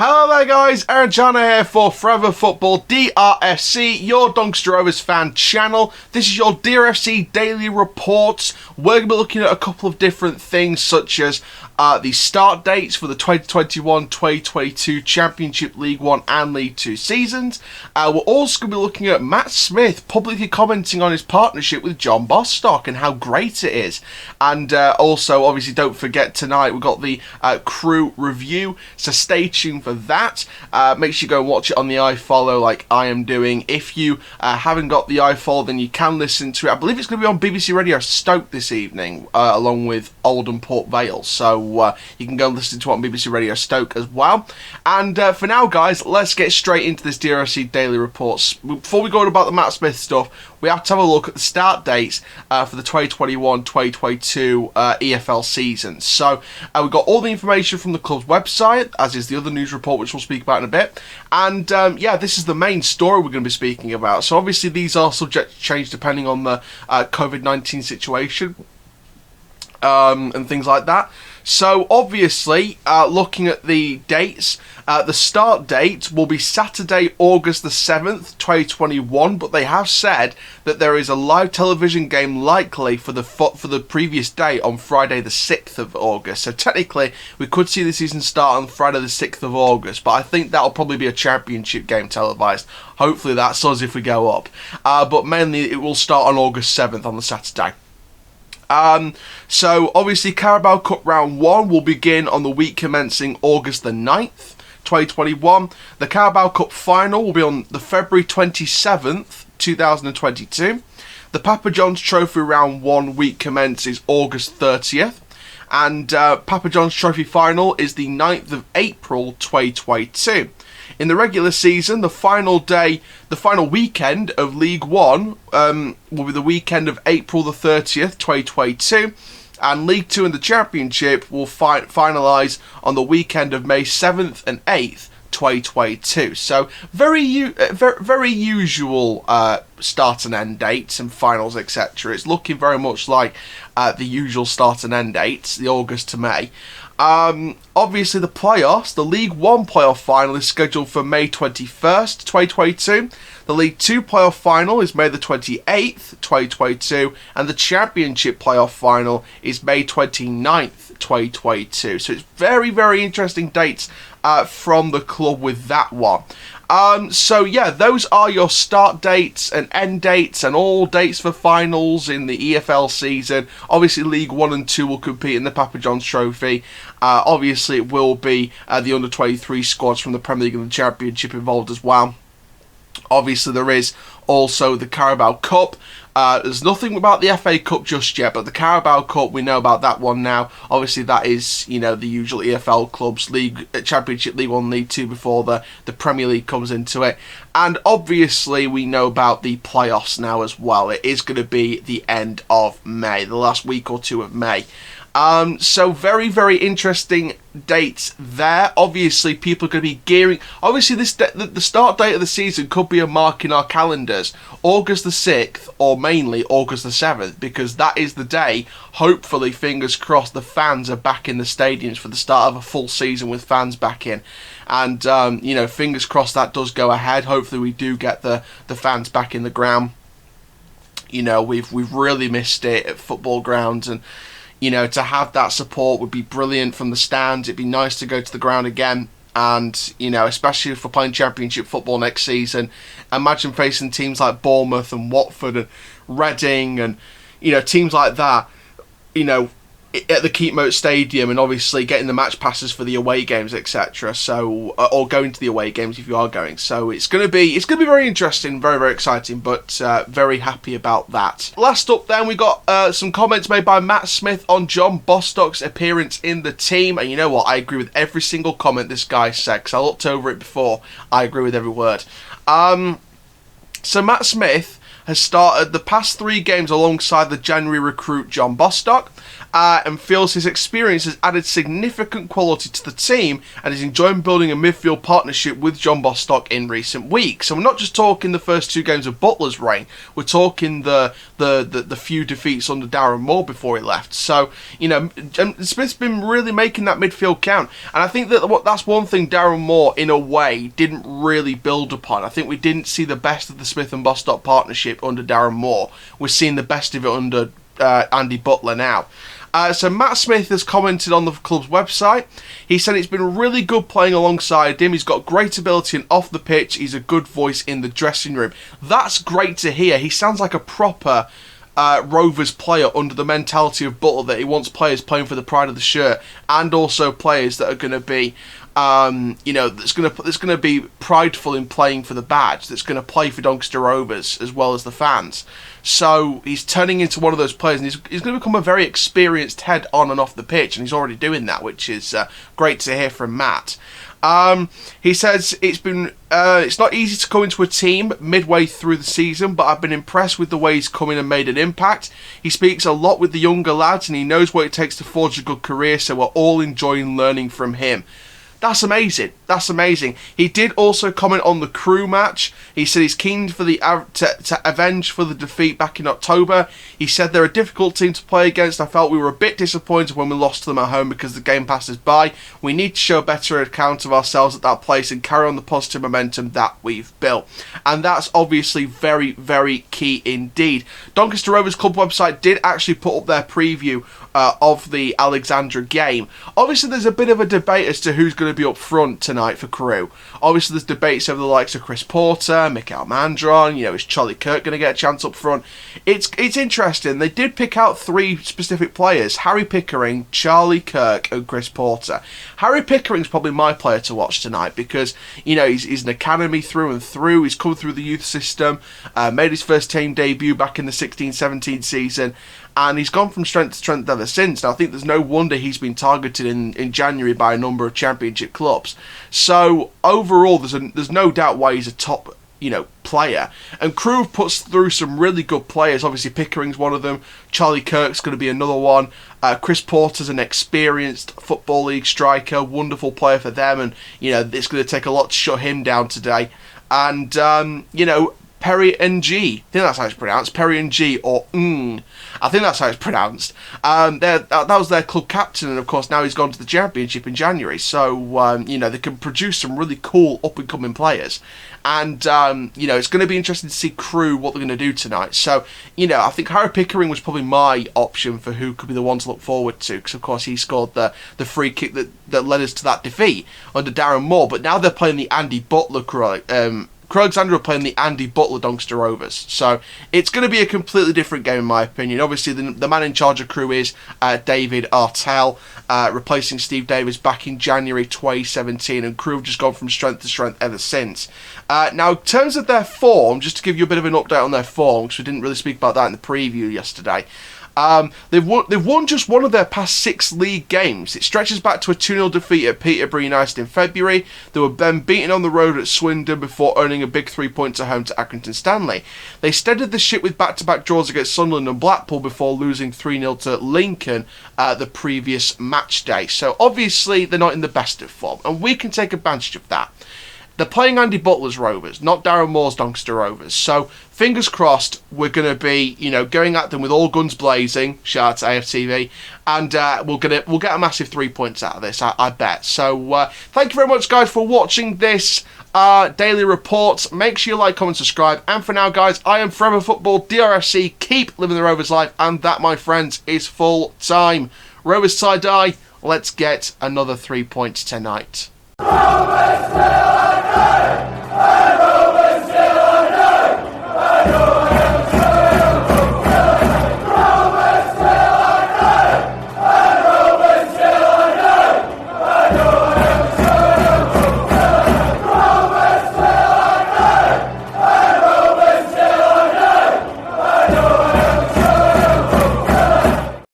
Hello there guys, Aaron Chana here for Forever Football DRFC, your Doncaster Rovers fan channel. This is your DRFC Daily Reports. We're going to be looking at a couple of different things such as the start dates for the 2021-2022 Championship, League 1 and League 2 seasons. We're also going to be looking at Matt Smith publicly commenting on his partnership with John Bostock and how great it is. And also, obviously, don't forget tonight we've got the crew review, so stay tuned for that. Make sure you go and watch it on the iFollow like I am doing. If you haven't got the iFollow, then you can listen to it. I believe it's going to be on BBC Radio Stoke this evening, along with Oldham Port Vale. So you can go and listen to it on BBC Radio Stoke as well. And for now, guys, let's get straight into this DRFC Daily Reports. Before we go on about the Matt Smith stuff, we have to have a look at the start dates for the 2021-2022 EFL season. So we've got all the information from the club's website, as is the other news report, which we'll speak about in a bit. And yeah, this is the main story we're going to be speaking about. So obviously these are subject to change depending on the COVID-19 situation and things like that. So obviously, looking at the dates, the start date will be Saturday, August the 7th, 2021, but they have said that there is a live television game likely for the previous day on Friday the 6th of August. So technically, we could see the season start on Friday the 6th of August, but I think that'll probably be a championship game televised. Hopefully that's us if we go up. But mainly it will start on August 7th on the Saturday. So obviously Carabao Cup Round 1 will begin on the week commencing August the 9th, 2021. The Carabao Cup Final will be on the February 27th, 2022. The Papa John's Trophy Round 1 week commences August 30th. And Papa John's Trophy Final is the 9th of April, 2022. In the regular season, the final weekend of League 1 will be the weekend of April the 30th, 2022. And League 2 and the Championship will finalise on the weekend of May 7th and 8th, 2022. So very usual start and end dates and finals, etc. It's looking very much like the usual start and end dates, the August to May. Obviously the playoffs, the League 1 playoff final is scheduled for May 21st, 2022. The League 2 playoff final is May the 28th, 2022. And the Championship playoff final is May 29th, 2022. So it's very, very interesting dates from the club with that one. So yeah, those are your start dates and end dates and all dates for finals in the EFL season. Obviously League 1 and 2 will compete in the Papa John's Trophy. Obviously it will be the under-23 squads from the Premier League and the Championship involved as well. Obviously there is also the Carabao Cup. There's nothing about the FA Cup just yet, but the Carabao Cup, we know about that one now. Obviously that is, you know, the usual EFL clubs, Championship, League 1, League 2 before the Premier League comes into it. And obviously we know about the playoffs now as well. It is going to be the end of May, the last week or two of May. So very, very interesting dates there. Obviously, people are going to be gearing. Obviously, the start date of the season could be a mark in our calendars, August the 6th or mainly August the 7th, because that is the day, hopefully, fingers crossed, the fans are back in the stadiums for the start of a full season with fans back in. And, you know, fingers crossed that does go ahead. Hopefully, we do get the fans back in the ground. You know, we've really missed it at football grounds, and you know, to have that support would be brilliant from the stands. It'd be nice to go to the ground again. And, you know, especially if we're playing Championship football next season, imagine facing teams like Bournemouth and Watford and Reading and, you know, teams like that, you know, at the Keepmoat Stadium, and obviously getting the match passes for the away games, etc. So, or going to the away games if you are going. So it's going to be very interesting, very, very exciting, but very happy about that. Last up, then we got some comments made by Matt Smith on John Bostock's appearance in the team, and you know what? I agree with every single comment this guy said, because I looked over it before. I agree with every word. So Matt Smith has started the past 3 games alongside the January recruit John Bostock. and feels his experience has added significant quality to the team and is enjoying building a midfield partnership with John Bostock in recent weeks. So we're not just talking the first 2 games of Butler's reign, we're talking the few defeats under Darren Moore before he left. So, Smith's been really making that midfield count, and I think that's one thing Darren Moore, in a way, didn't really build upon. I think we didn't see the best of the Smith and Bostock partnership under Darren Moore. We're seeing the best of it under Andy Butler now. So Matt Smith has commented on the club's website. He said it's been really good playing alongside him. He's got great ability and off the pitch. He's a good voice in the dressing room. That's great to hear. He sounds like a proper Rovers player under the mentality of Butler, that he wants players playing for the pride of the shirt, and also players that are going to be that's going to be prideful in playing for the badge, that's going to play for Doncaster Rovers as well as the fans. So he's turning into one of those players, and he's going to become a very experienced head on and off the pitch, and he's already doing that, which is great to hear from Matt. He says it's not easy to come into a team midway through the season, but I've been impressed with the way he's come in and made an impact. He speaks a lot with the younger lads, and he knows what it takes to forge a good career, so we're all enjoying learning from him. That's amazing. That's amazing. He did also comment on the Crewe match. He said he's keen for to avenge for the defeat back in October. He said they're a difficult team to play against. I felt we were a bit disappointed when we lost to them at home because the game passes by. We need to show a better account of ourselves at that place and carry on the positive momentum that we've built. And that's obviously very, very key indeed. Doncaster Rovers Club website did actually put up their preview of the Alexandra game. Obviously, there's a bit of a debate as to who's going to be up front tonight for Crewe. Obviously, there's debates over the likes of Chris Porter, Mikael Mandron. Is Charlie Kirk going to get a chance up front? It's interesting. They did pick out 3 specific players: Harry Pickering, Charlie Kirk, and Chris Porter. Harry Pickering's probably my player to watch tonight because he's an academy through and through. He's come through the youth system, made his first team debut back in the 16-17 season, and he's gone from strength to strength ever since. And I think there's no wonder he's been targeted in January by a number of Championship clubs. So overall, there's no doubt why he's a top player. And Crewe puts through some really good players. Obviously, Pickering's one of them. Charlie Kirk's going to be another one. Chris Porter's an experienced Football League striker, wonderful player for them, and it's going to take a lot to shut him down today. And Perry Ng, I think that's how it's pronounced, Perry Ng, or I think that's how it's pronounced. That was their club captain, and of course now he's gone to the Championship in January. So they can produce some really cool up and coming players, and it's going to be interesting to see Crewe what they're going to do tonight. So I think Harry Pickering was probably my option for who could be the one to look forward to, because of course he scored the free kick that led us to that defeat under Darren Moore. But now they're playing the Andy Butler Crewe Alexandra are playing the Andy Butler Doncaster Rovers. So it's going to be a completely different game in my opinion. Obviously the man in charge of Crewe is David Artell, replacing Steve Davis back in January 2017, and Crewe have just gone from strength to strength ever since. Now in terms of their form, just to give you a bit of an update on their form, because we didn't really speak about that in the preview yesterday. They've won just one of their past 6 league games. It stretches back to a 2-0 defeat at Peterborough United in February. They were then beaten on the road at Swindon before earning a big 3 points at home to Accrington Stanley. They steadied the ship with back-to-back draws against Sunderland and Blackpool before losing 3-0 to Lincoln the previous match day. So obviously they're not in the best of form, and we can take advantage of that. They're playing Andy Butler's Rovers, not Darren Moore's Doncaster Rovers. So fingers crossed, we're going to be, going at them with all guns blazing. Shout out to AFTV, and we'll get a massive 3 points out of this, I bet. So thank you very much, guys, for watching this daily report. Make sure you like, comment, subscribe. And for now, guys, I am Forever Football DRFC. Keep living the Rovers life, and that, my friends, is full time. Rovers tie-dye. Let's get another 3 points tonight. Rovers!